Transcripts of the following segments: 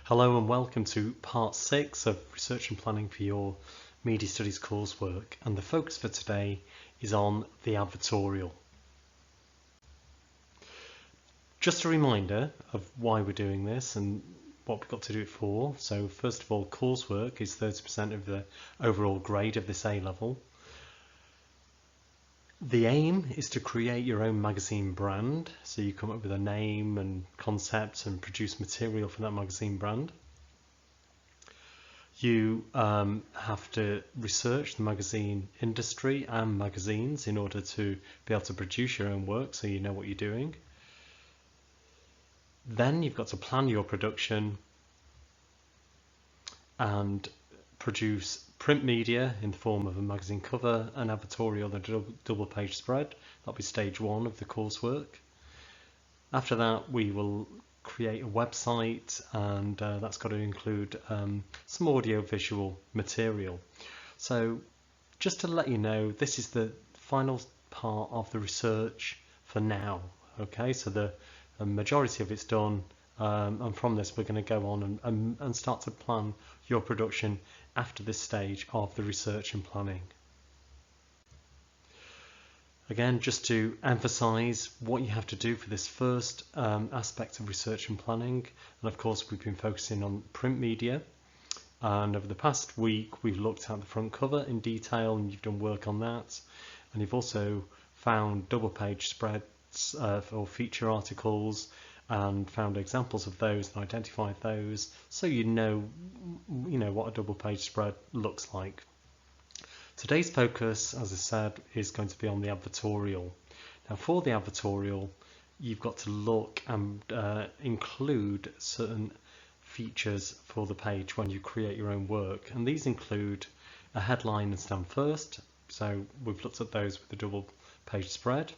Hello and welcome to part 6 of Research and Planning for your Media Studies coursework, and the focus for today is on the advertorial. Just a reminder of why we're doing this and what we've got to do it for. So first of all, coursework is 30% of the overall grade of this A-level. The aim is to create your own magazine brand, so you come up with a name and concept and produce material for that magazine brand. You have to research the magazine industry and magazines in order to be able to produce your own work, so you know what you're doing. Then you've got to plan your production and produce print media in the form of a magazine cover, an advertorial, and a double page spread. That'll be stage 1 of the coursework. After that, we will create a website, and that's got to include some audio visual material. So just to let you know, this is the final part of the research for now. Okay, so the majority of it's done, and from this we're going to go on and start to plan your production after this stage of the research and planning. Again, just to emphasize what you have to do for this first aspect of research and planning, and of course we've been focusing on print media, and over the past week we've looked at the front cover in detail, and you've done work on that, and you've also found double page spreads or feature articles and found examples of those and identified those, so you know what a double page spread looks like. Today's focus, as I said, is going to be on the advertorial. Now, for the advertorial, you've got to look and include certain features for the page when you create your own work, and these include a headline and stand first. So we've looked at those with the double page spread.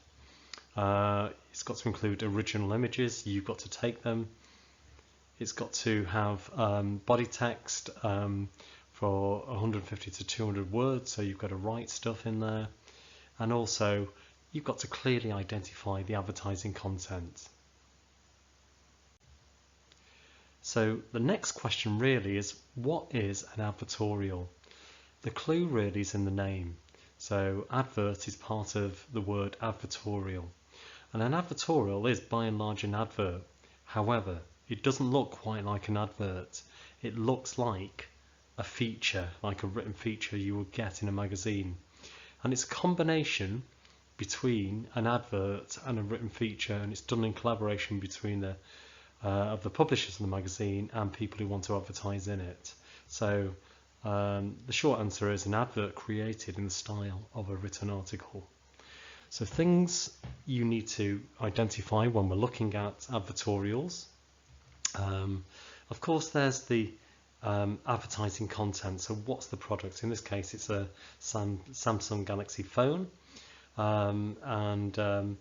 It's got to include original images. You've got to take them. It's got to have body text for 150 to 200 words, so you've got to write stuff in there, and also you've got to clearly identify the advertising content. So the next question really is, what is an advertorial? The clue really is in the name. So advert is part of the word advertorial, and an advertorial is by and large an advert. However, it doesn't look quite like an advert. It looks like a feature, like a written feature you would get in a magazine, and it's a combination between an advert and a written feature, and it's done in collaboration between the publishers of the magazine and people who want to advertise in it. So the short answer is an advert created in the style of a written article. So things you need to identify when we're looking at advertorials. Of course, there's the advertising content. So what's the product? In this case, it's a Samsung Galaxy phone, and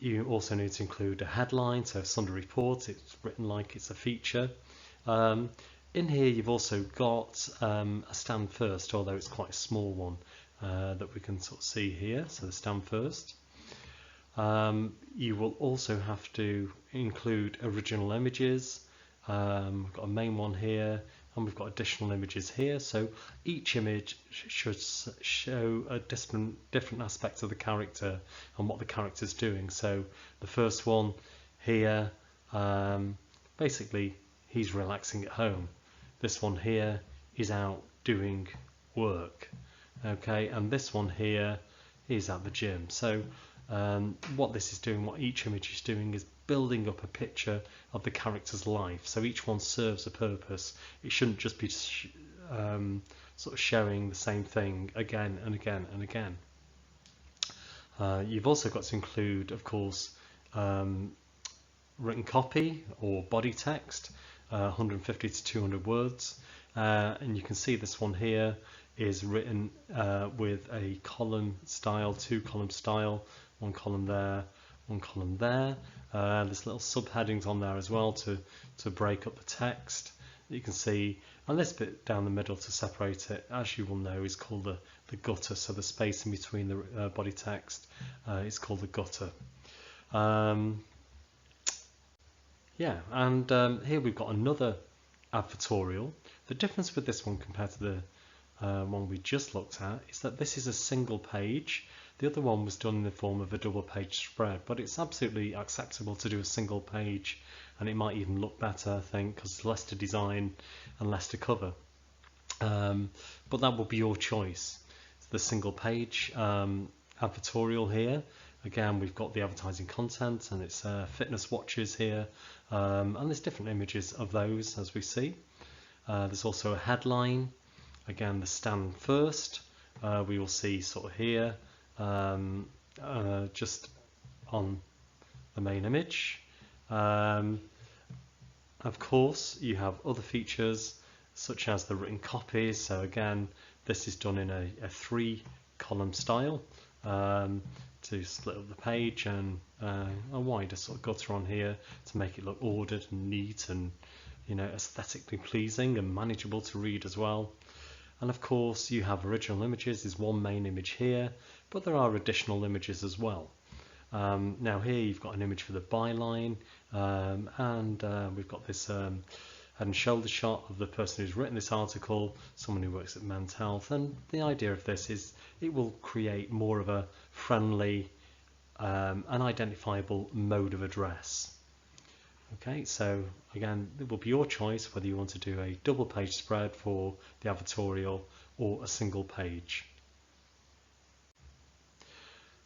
you also need to include a headline. So Sunday Report, it's written like it's a feature. In here you've also got a stand first, although it's quite a small one that we can sort of see here. So the stand first. You will also have to include original images. We've got a main one here, and we've got additional images here. So each image should show a different aspect of the character and what the character's doing. So the first one here, basically he's relaxing at home. This one here is out doing work. Okay, and this one here is at the gym. So what this is doing, what each image is doing, is building up a picture of the character's life. So each one serves a purpose. It shouldn't just be sort of showing the same thing again and again and again. You've also got to include, of course, written copy or body text, 150 to 200 words, and you can see this one here is written with a column style, 2-column style, 1 column there, 1 column there. There's little subheadings on there as well to break up the text. You can see, and this bit down the middle to separate it, as you will know, is called the gutter. So the space in between the body text is called the gutter. Yeah, and here we've got another advertorial. The difference with this one compared to the one we just looked at is that this is a single page. The other one was done in the form of a double page spread, but it's absolutely acceptable to do a single page, and it might even look better, I think, because it's less to design and less to cover. But that will be your choice. It's the single page advertorial here. Again, we've got the advertising content, and it's fitness watches here, and there's different images of those as we see. There's also a headline. Again, the stand first. We will see sort of here, just on the main image. Of course, you have other features such as the written copies. So again, this is done in a 3-column style to split up the page, and a wider sort of gutter on here to make it look ordered and neat and, you know, aesthetically pleasing and manageable to read as well. And of course, you have original images. There's one main image here, but there are additional images as well. Now here you've got an image for the byline, and we've got this head and shoulder shot of the person who's written this article, someone who works at Men's Health. And the idea of this is it will create more of a friendly and identifiable mode of address. Okay, so again, it will be your choice whether you want to do a double page spread for the advertorial or a single page.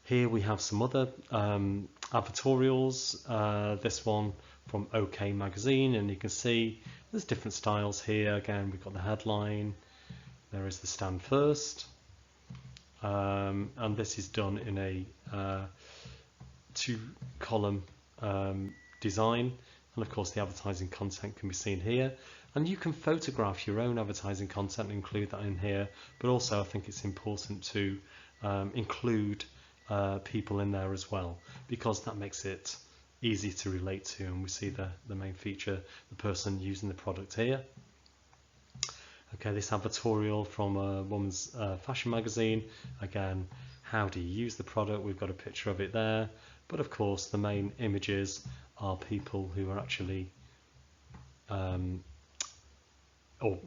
Here we have some other advertorials, this one from OK Magazine, and you can see there's different styles here. Again, we've got the headline, there is the stand first, and this is done in a 2-column design, and of course the advertising content can be seen here. And you can photograph your own advertising content and include that in here, but also I think it's important to include people in there as well, because that makes it easy to relate to, and we see the main feature, the person using the product here. Okay, this advertorial from a woman's fashion magazine. Again, how do you use the product? We've got a picture of it there, but of course the main images are people who are actually of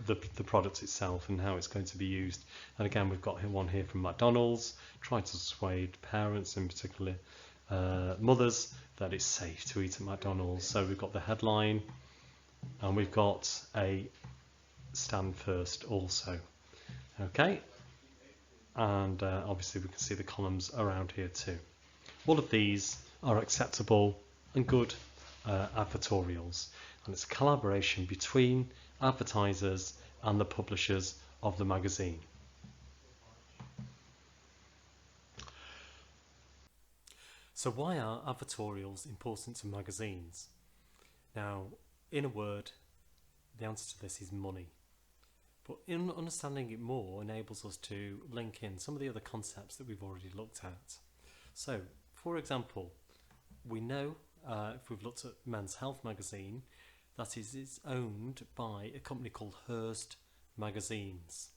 the product itself and how it's going to be used. And again, we've got one here from McDonald's, trying to persuade parents, in particular mothers, that it's safe to eat at McDonald's. So we've got the headline, and we've got a stand first also. Okay, and obviously we can see the columns around here too. All of these are acceptable and good advertorials, and it's a collaboration between advertisers and the publishers of the magazine. So why are advertorials important to magazines? Now, in a word, the answer to this is money. But in understanding it more enables us to link in some of the other concepts that we've already looked at. So, for example, we know, if we've looked at Men's Health magazine, that is owned by a company called Hearst Magazines.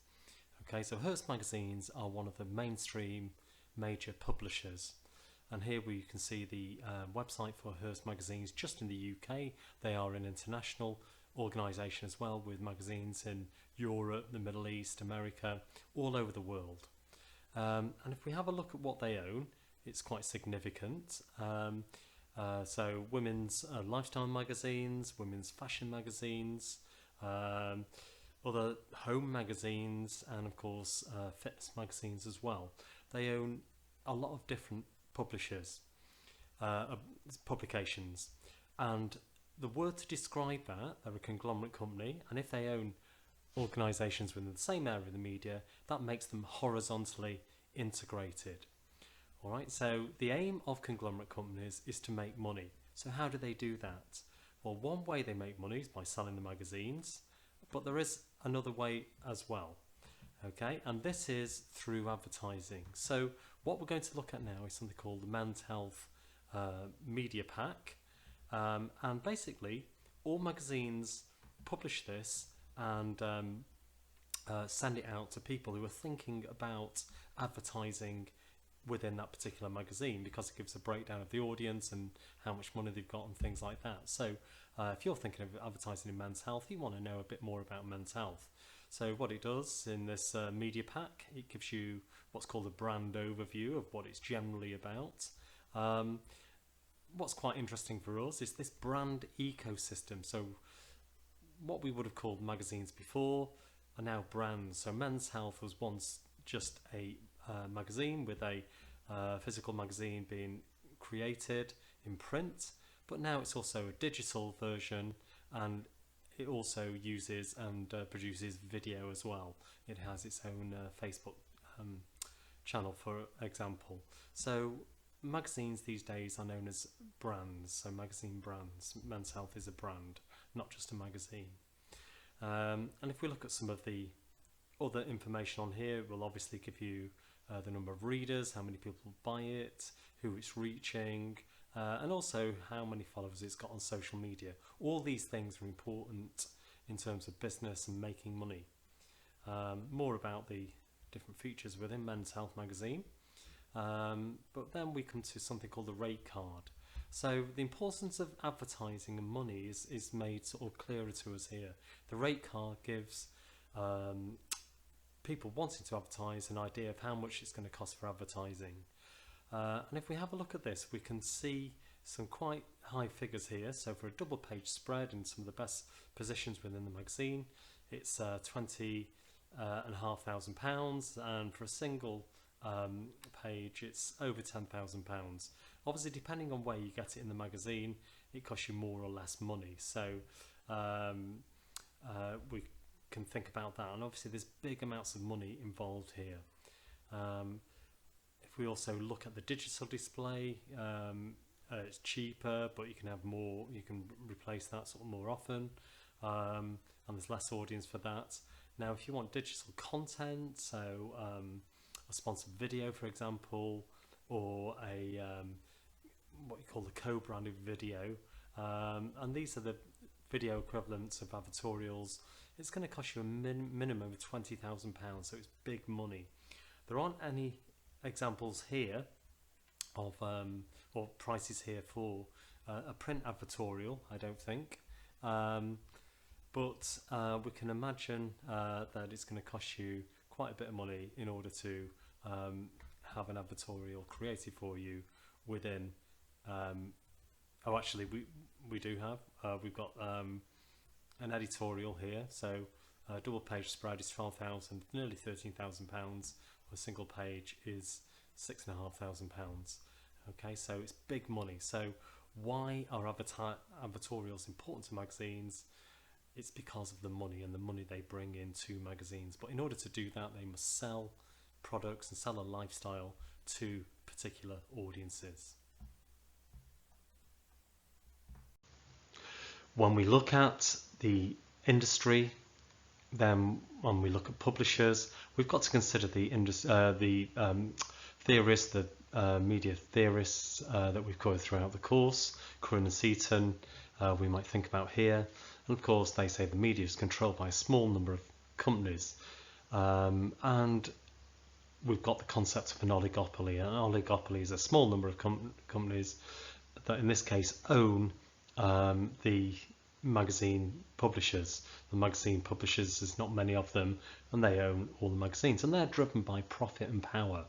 Okay, so Hearst Magazines are one of the mainstream major publishers. And here we can see the website for Hearst Magazines just in the UK. They are an international organisation as well, with magazines in Europe, the Middle East, America, all over the world. And if we have a look at what they own, it's quite significant. So women's lifestyle magazines, women's fashion magazines, other home magazines, and of course fitness magazines as well. They own a lot of different publishers, publications, and the word to describe that, they're a conglomerate company, and if they own organisations within the same area of the media, that makes them horizontally integrated. Alright, so the aim of conglomerate companies is to make money. So how do they do that? Well, one way they make money is by selling the magazines, but there is another way as well. Okay, and this is through advertising. So what we're going to look at now is something called the Men's Health Media Pack. And basically, all magazines publish this and send it out to people who are thinking about advertising within that particular magazine, because it gives a breakdown of the audience and how much money they've got and things like that. So if you're thinking of advertising in men's health, you want to know a bit more about men's health. So what it does in this media pack, it gives you what's called a brand overview of what it's generally about. What's quite interesting for us is this brand ecosystem. So what we would have called magazines before are now brands. So Men's Health was once just a magazine, with a physical magazine being created in print, but now it's also a digital version, and it also uses and produces video as well. It has its own Facebook channel, for example. So magazines these days are known as brands, so magazine brands. Men's Health is a brand, not just a magazine. And if we look at some of the other information on here, it will obviously give you the number of readers, how many people buy it, who it's reaching, and also how many followers it's got on social media. All these things are important in terms of business and making money. More about the different features within Men's Health magazine. But then we come to something called the rate card. So the importance of advertising and money is made sort of clearer to us here. The rate card gives people wanting to advertise an idea of how much it's going to cost for advertising. And if we have a look at this, we can see some quite high figures here. So for a double page spread in some of the best positions within the magazine, it's £20,500, and for a single page it's over £10,000. Obviously, depending on where you get it in the magazine, it costs you more or less money. So we can think about that, and obviously there's big amounts of money involved here. If we also look at the digital display, it's cheaper, but you can have more, you can replace that sort of more often, and there's less audience for that. Now if you want digital content, so a sponsored video for example, or a what you call the co-branded video, and these are the video equivalents of advertorials, it's going to cost you a minimum of £20,000, so it's big money. There aren't any examples here of or prices here for a print advertorial, I don't think, but we can imagine that it's going to cost you quite a bit of money in order to have an advertorial created for you within oh actually we do have we've got an editorial here. So a double page spread is £12,000, nearly £13,000. A single page is £6,500. Okay, so it's big money. So why are advertorials important to magazines? It's because of the money and the money they bring into magazines. But in order to do that, they must sell products and sell a lifestyle to particular audiences. When we look at the industry, then when we look at publishers, we've got to consider the theorists, the media theorists that we've covered throughout the course. Curran and Seaton, we might think about here. And of course, they say the media is controlled by a small number of companies. And we've got the concept of an oligopoly. An oligopoly is a small number of companies that in this case own the magazine publishers. The magazine publishers, there's not many of them, and they own all the magazines, and they're driven by profit and power.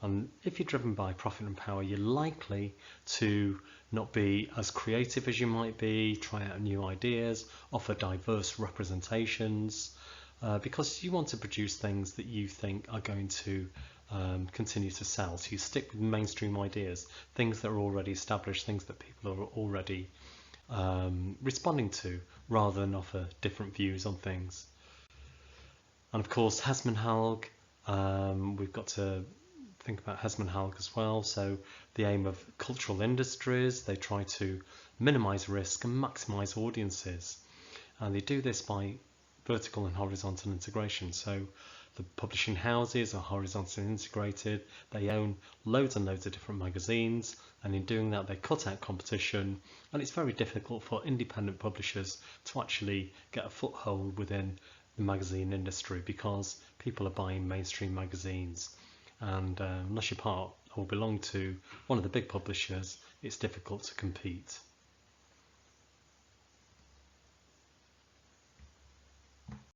And if you're driven by profit and power, you're likely to not be as creative as you might be, try out new ideas, offer diverse representations, because you want to produce things that you think are going to continue to sell. So you stick with mainstream ideas, things that are already established, things that people are already responding to, rather than offer different views on things. And of course, Hesman Halg, we've got to think about Hesman Halg as well. So the aim of cultural industries, they try to minimize risk and maximize audiences, and they do this by vertical and horizontal integration. So the publishing houses are horizontally integrated, they own loads and loads of different magazines, and in doing that they cut out competition, and it's very difficult for independent publishers to actually get a foothold within the magazine industry, because people are buying mainstream magazines, and unless you're part or belong to one of the big publishers, it's difficult to compete.